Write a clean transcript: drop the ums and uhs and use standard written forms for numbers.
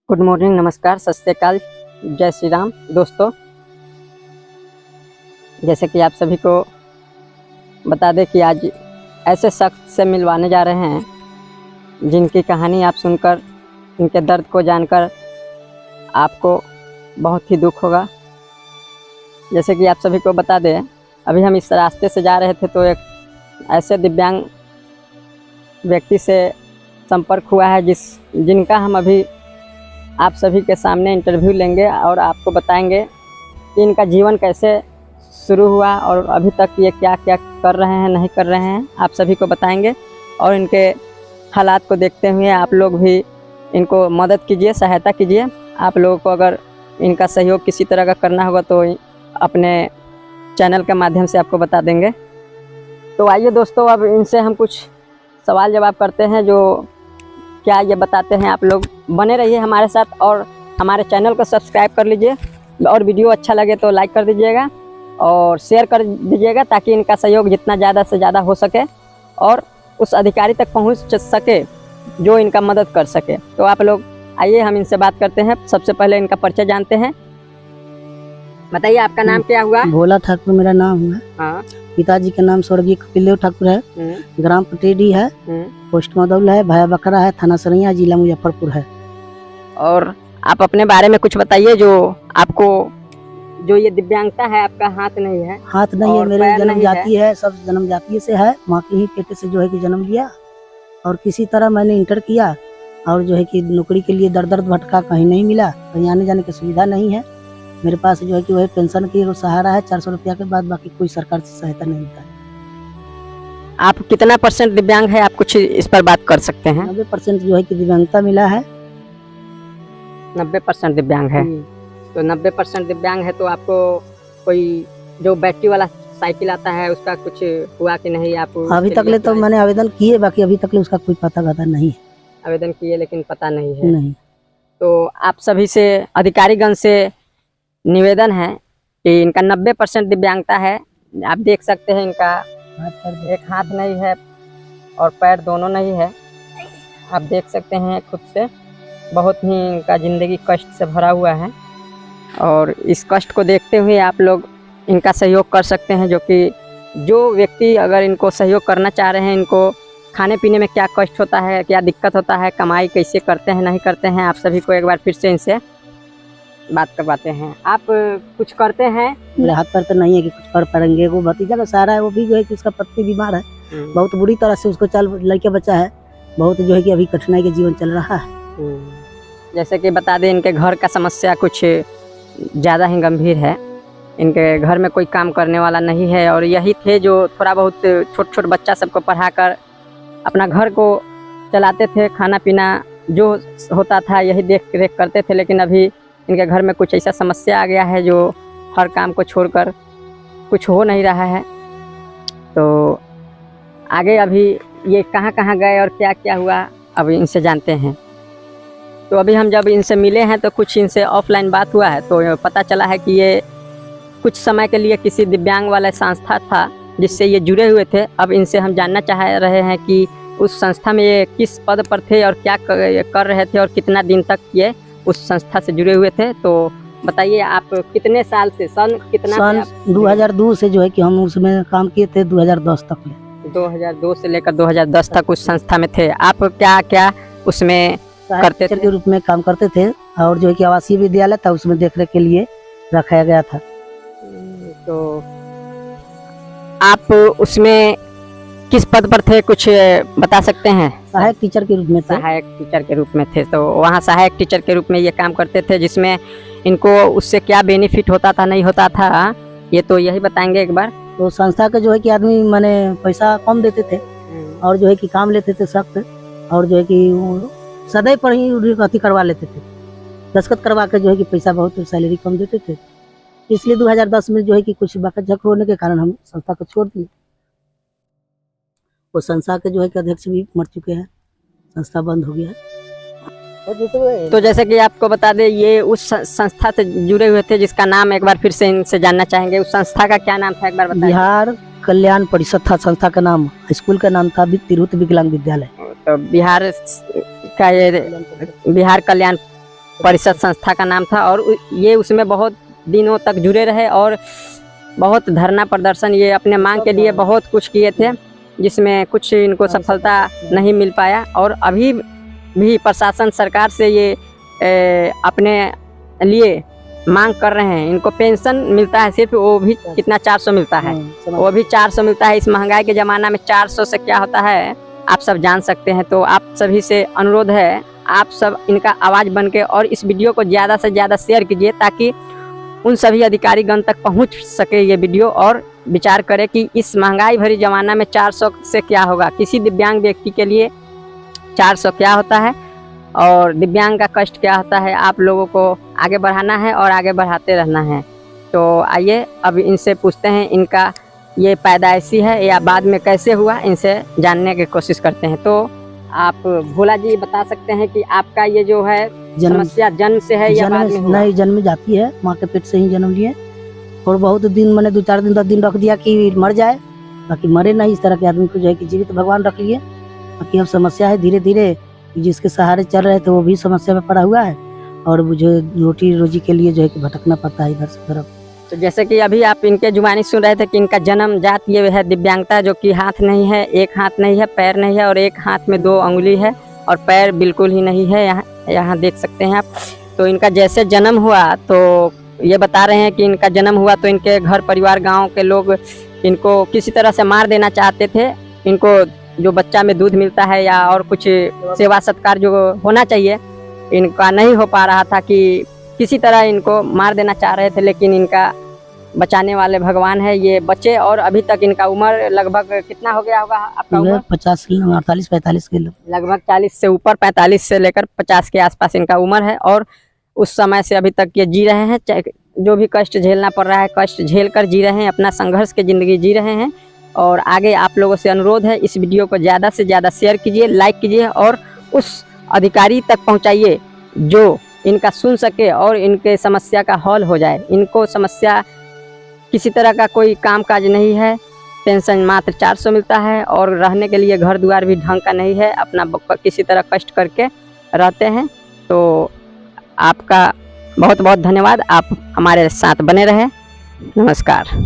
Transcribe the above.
Good morning, नमस्कार, सत श्री अकाल, जय श्री राम। दोस्तों, जैसे कि आप सभी को बता दें कि आज ऐसे शख्स से मिलवाने जा रहे हैं जिनकी कहानी आप सुनकर, इनके दर्द को जानकर आपको बहुत ही दुख होगा। जैसे कि आप सभी को बता दें, अभी हम इस रास्ते से जा रहे थे तो एक ऐसे दिव्यांग व्यक्ति से संपर्क हुआ है जिनका हम अभी आप सभी के सामने इंटरव्यू लेंगे और आपको बताएंगे कि इनका जीवन कैसे शुरू हुआ और अभी तक ये क्या क्या कर रहे हैं, नहीं कर रहे हैं, आप सभी को बताएंगे। और इनके हालात को देखते हुए आप लोग भी इनको मदद कीजिए, सहायता कीजिए। आप लोगों को अगर इनका सहयोग किसी तरह का करना होगा तो अपने चैनल के माध्यम से आपको बता देंगे। तो आइए दोस्तों, अब इनसे हम कुछ सवाल जवाब करते हैं जो क्या ये बताते हैं। आप लोग बने रहिए हमारे साथ और हमारे चैनल को सब्सक्राइब कर लीजिए और वीडियो अच्छा लगे तो लाइक कर दीजिएगा और शेयर कर दीजिएगा ताकि इनका सहयोग जितना ज़्यादा से ज़्यादा हो सके और उस अधिकारी तक पहुंच सके जो इनका मदद कर सके। तो आप लोग आइए, हम इनसे बात करते हैं। सबसे पहले इनका परिचय जानते हैं। बताइए, आपका नाम क्या हुआ? भोला ठाकुर मेरा नाम है। हाँ। पिताजी का नाम स्वर्गीय कपिलदेव ठाकुर है। ग्राम पटेडी है, पोस्ट मदौल है, भाया बकरा है, थाना सरैया, जिला मुजफ्फरपुर है। और आप अपने बारे में कुछ बताइए। जो आपको जो ये दिव्यांगता है, आपका हाथ नहीं है? हाथ नहीं है, मेरे जन्म जाति है, सब जन्म जाति से है। माँ के ही पेट से जो है कि जन्म लिया और किसी तरह मैंने इंटर किया और जो है कि नौकरी के लिए दर दर भटका, कहीं नहीं मिला, कहीं आने जाने की सुविधा नहीं है। मेरे पास जो है कि वही पेंशन की सहारा है 400 रुपया के बाद, बाकी कोई सरकार से सहायता नहीं मिलता है। आप कितना % दिव्यांग है, आप कुछ इस पर बात कर सकते हैं? 90% जो है कि दिव्यांगता मिला है। 90% दिव्यांग है। तो 90% दिव्यांग है तो आपको कोई जो बैटरी वाला साइकिल आता है उसका कुछ हुआ कि नहीं? आप अभी तक ले तो मैंने आवेदन किए, बाकी अभी तक ले उसका कोई पता नहीं है। आवेदन किए लेकिन पता नहीं है। नहीं। तो आप सभी से, अधिकारीगण से निवेदन है कि इनका 90% दिव्यांगता है। आप देख सकते हैं इनका एक हाथ नहीं है और पैर दोनों नहीं है। आप देख सकते हैं खुद से, बहुत ही इनका ज़िंदगी कष्ट से भरा हुआ है और इस कष्ट को देखते हुए आप लोग इनका सहयोग कर सकते हैं। जो व्यक्ति अगर इनको सहयोग करना चाह रहे हैं, इनको खाने पीने में क्या कष्ट होता है, क्या दिक्कत होता है, कमाई कैसे करते हैं, नहीं करते हैं, आप सभी को एक बार फिर से इनसे बात करवाते हैं। आप कुछ करते हैं? मेरे हाथ पैर तो नहीं है कि कुछ कर पाएंगे। वो भतीजा का सहारा है, वो भी जो है कि उसका पत्नी बीमार है, बहुत बुरी तरह से उसको लड़के बच्चा है, बहुत जो है कि अभी कठिनाई के जीवन चल रहा है। जैसे कि बता दें, इनके घर का समस्या कुछ ज़्यादा ही गंभीर है। इनके घर में कोई काम करने वाला नहीं है और यही थे जो थोड़ा बहुत छोट बच्चा सबको पढ़ाकर अपना घर को चलाते थे। खाना पीना जो होता था यही देख रेख करते थे, लेकिन अभी इनके घर में कुछ ऐसा समस्या आ गया है जो हर काम को छोड़कर कुछ हो नहीं रहा है। तो आगे अभी ये कहाँ कहाँ गए और क्या क्या हुआ, अभी इनसे जानते हैं। तो अभी हम जब इनसे मिले हैं तो कुछ इनसे ऑफलाइन बात हुआ है तो पता चला है कि ये कुछ समय के लिए किसी दिव्यांग वाला संस्था था जिससे ये जुड़े हुए थे। अब इनसे हम जानना चाह रहे हैं कि उस संस्था में ये किस पद पर थे और क्या कर रहे थे और कितना दिन तक ये उस संस्था से जुड़े हुए थे। तो बताइए, आप कितने साल से, सन 2002 से जो है कि हम उसमें काम किए थे 2010 तक में। 2002 से लेकर 2010 तक उस संस्था में थे। आप क्या क्या उसमें करते थे? के रूप में काम करते थे और जो है कि आवासीय विद्यालय था उसमें देखरेख के लिए रखाया गया था। तो आप उसमें किस पद पर थे, कुछ बता सकते हैं? सहायक टीचर के रूप में थे। सहायक टीचर के रूप में थे। तो वहाँ सहायक टीचर के रूप में ये काम करते थे, जिसमें इनको उससे क्या बेनिफिट होता था, नहीं होता था, ये तो यही बताएंगे एक बार। तो संस्था के जो है कि आदमी माने पैसा कम देते थे और जो है कि काम लेते थे सख्त, और जो है कि सदैव पर ही अति करवा लेते थे, दस्खत करवा के जो है कि पैसा बहुत सैलरी कम देते थे। इसलिए 2010 में जो है कि कुछ बकझक होने के कारण हम संस्था को छोड़ दिए। वो संस्था के जो है कि अध्यक्ष भी मर चुके हैं, संस्था बंद हो गया है। तो जैसे कि आपको बता दें, ये उस संस्था से जुड़े हुए थे जिसका नाम एक बार फिर से इनसे जानना चाहेंगे। उस संस्था का क्या नाम था, एक बार बताइए। बिहार कल्याण परिषद था संस्था का नाम। स्कूल का नाम था तिरहुत विकलांग विद्यालय। तो बिहार का ये बिहार कल्याण परिषद संस्था का नाम था, और ये उसमें बहुत दिनों तक जुड़े रहे और बहुत धरना प्रदर्शन, ये अपने मांग के लिए बहुत कुछ किए थे, जिसमें कुछ इनको सफलता नहीं मिल पाया। और अभी भी प्रशासन सरकार से ये अपने लिए मांग कर रहे हैं। इनको पेंशन मिलता है सिर्फ, वो भी कितना 400 मिलता है, वो भी 400 मिलता है। इस महंगाई के ज़माना में 400 से क्या होता है आप सब जान सकते हैं। तो आप सभी से अनुरोध है, आप सब इनका आवाज़ बन के और इस वीडियो को ज़्यादा से ज़्यादा शेयर कीजिए, ताकि उन सभी अधिकारीगण तक पहुंच सके ये वीडियो, और विचार करें कि इस महंगाई भरी ज़माना में 400 से क्या होगा। किसी दिव्यांग व्यक्ति के लिए 400 क्या होता है और दिव्यांग का कष्ट क्या होता है। आप लोगों को आगे बढ़ाना है और आगे बढ़ाते रहना है। तो आइए अब इनसे पूछते हैं, इनका ये पैदाइशी है या बाद में कैसे हुआ, इनसे जानने की कोशिश करते हैं। तो आप भोला जी बता सकते हैं कि आपका ये जो है समस्या जन्म से है या बाद में हुआ? नहीं, जन्म जाती है, माँ के पेट से ही जन्म लिए। और बहुत दिन मैंने 2-4 दिन 10 दिन रख दिया कि मर जाए, बाकी मरे नहीं। इस तरह के आदमी को जो है कि जीवित भगवान रख लिए। बाकी अब समस्या है धीरे धीरे, जिसके सहारे चल रहे थे वो भी समस्या में पड़ा हुआ है, और मुझे रोटी रोजी के लिए जो है कि भटकना पड़ता है इधर से उधर। तो जैसे कि अभी आप इनके जुबानी सुन रहे थे कि इनका जन्म जात ये है दिव्यांगता, जो कि हाथ नहीं है, एक हाथ नहीं है, पैर नहीं है, और एक हाथ में 2 अंगुली है और पैर बिल्कुल ही नहीं है। यहाँ देख सकते हैं आप। तो इनका जैसे जन्म हुआ तो ये बता रहे हैं कि इनका जन्म हुआ तो इनके घर परिवार गांव के लोग इनको किसी तरह से मार देना चाहते थे। इनको जो बच्चा में दूध मिलता है या और कुछ सेवा सत्कार जो होना चाहिए, इनका नहीं हो पा रहा था, कि किसी तरह इनको मार देना चाह रहे थे, लेकिन इनका बचाने वाले भगवान है, ये बचे। और अभी तक इनका उम्र लगभग कितना हो गया होगा आपका उम्र? 50 किलो, 48-45 किलो, लगभग 40 से ऊपर, 45 से लेकर 50 के आसपास इनका उम्र है। और उस समय से अभी तक ये जी रहे हैं, जो भी कष्ट झेलना पड़ रहा है, कष्ट झेल कर जी रहे हैं, अपना संघर्ष की ज़िंदगी जी रहे हैं। और आगे आप लोगों से अनुरोध है, इस वीडियो को ज़्यादा से ज़्यादा शेयर कीजिए, लाइक कीजिए, और उस अधिकारी तक पहुँचाइए जो इनका सुन सके और इनके समस्या का हल हो जाए। इनको समस्या किसी तरह का कोई काम काज नहीं है, पेंशन मात्र 400 मिलता है, और रहने के लिए घर द्वार भी ढंग का नहीं है, अपना किसी तरह कष्ट करके रहते हैं। तो आपका बहुत बहुत धन्यवाद, आप हमारे साथ बने रहें। नमस्कार।